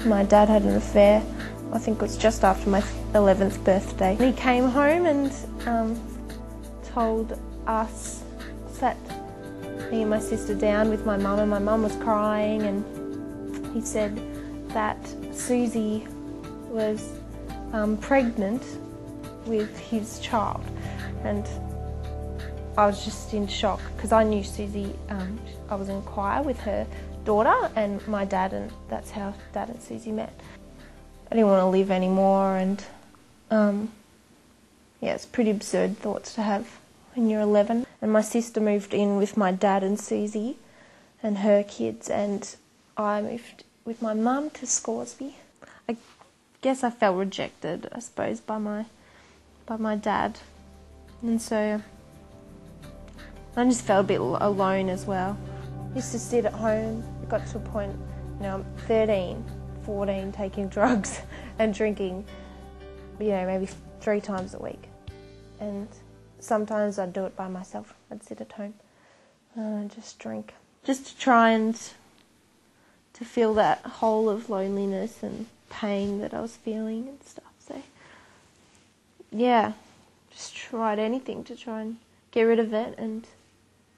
My dad had an affair, I think it was just after my 11th birthday. He came home and told us, sat me and my sister down with my mum, and my mum was crying, and he said that Susie was pregnant with his child. And I was just in shock because I knew Susie, I was in choir with her daughter and my dad, and that's how Dad and Susie met. I didn't want to live anymore, and yeah, it's pretty absurd thoughts to have when you're 11. And my sister moved in with my dad and Susie and her kids, and I moved with my mum to Scoresby. I guess I felt rejected, I suppose, by my dad, and so I just felt a bit alone as well. I used to sit at home. It got to a point, I'm 13, 14, taking drugs and drinking, maybe 3 times a week. And sometimes I'd do it by myself. I'd sit at home and just drink, just to try and to feel that hole of loneliness and pain that I was feeling and stuff. So yeah, just tried anything to try and get rid of it, and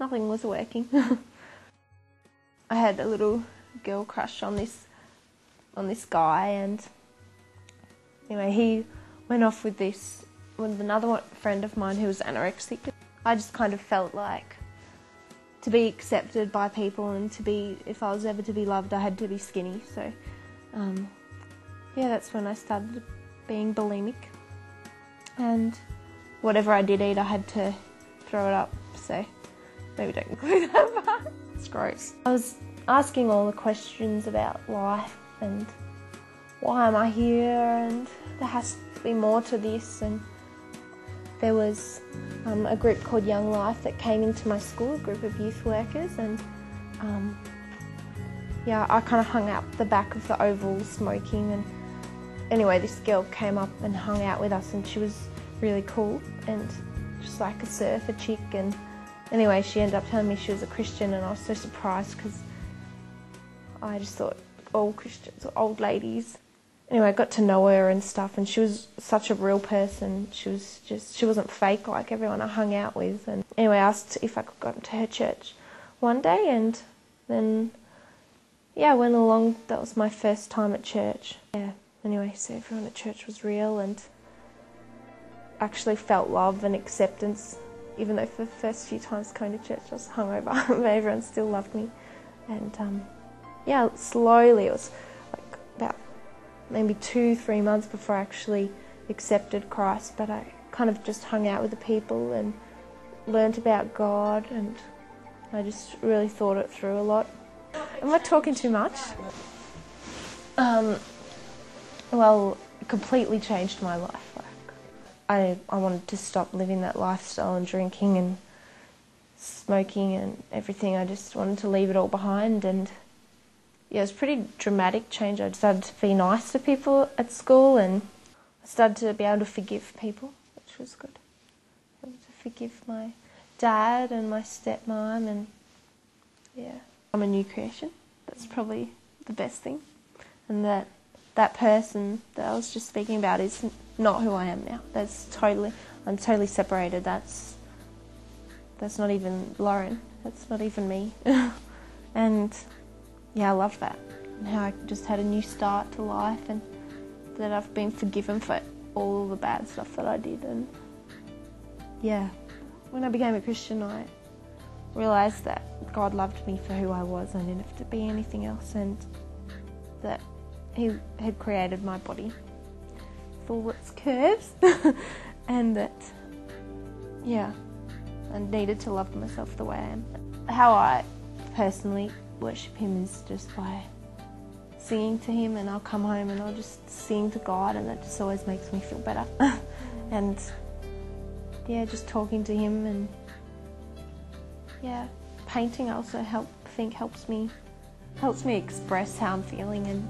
nothing was working. I had a little girl crush on this guy, and anyway, he went off with another friend of mine who was anorexic. I just kind of felt like to be accepted by people and if I was ever to be loved, I had to be skinny. So yeah, that's when I started being bulimic, and whatever I did eat, I had to throw it up. So maybe don't include that part. It's gross. I was asking all the questions about life and why am I here, and there has to be more to this. And there was a group called Young Life that came into my school, a group of youth workers, and yeah, I kind of hung out the back of the oval smoking, and anyway, this girl came up and hung out with us, and she was really cool and just like a surfer chick. And anyway, she ended up telling me she was a Christian, and I was so surprised because I just thought all Christians were old ladies. Anyway, I got to know her and stuff, and she was such a real person. She wasn't fake like everyone I hung out with. And anyway, I asked if I could go to her church one day, and then yeah, I went along. That was my first time at church. Yeah. Anyway, so everyone at church was real, and actually felt love and acceptance, even though for the first few times going to church I was hungover, but everyone still loved me. And yeah, slowly, it was like about maybe 2-3 months before I actually accepted Christ, but I kind of just hung out with the people and learnt about God, and I just really thought it through a lot. Am I talking too much? Well, it completely changed my life. I wanted to stop living that lifestyle and drinking and smoking and everything. I just wanted to leave it all behind, and yeah, it was a pretty dramatic change. I started to be nice to people at school, and I started to be able to forgive people, which was good. I wanted to forgive my dad and my stepmom, and yeah, I'm a new creation. That's probably the best thing. And that person that I was just speaking about is not who I am now. I'm totally separated. That's not even Lauren. That's not even me. And yeah, I love that. And how I just had a new start to life, and that I've been forgiven for all the bad stuff that I did. And yeah, when I became a Christian, I realised that God loved me for who I was. I didn't have to be anything else, and that He had created my body with all its curves and that, yeah, I needed to love myself the way I am. How I personally worship Him is just by singing to Him, and I'll come home and I'll just sing to God, and that just always makes me feel better. And yeah, just talking to Him, and yeah, painting also helps me express how I'm feeling, and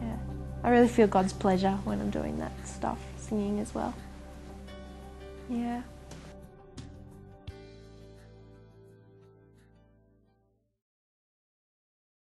yeah, I really feel God's pleasure when I'm doing that stuff, singing as well. Yeah.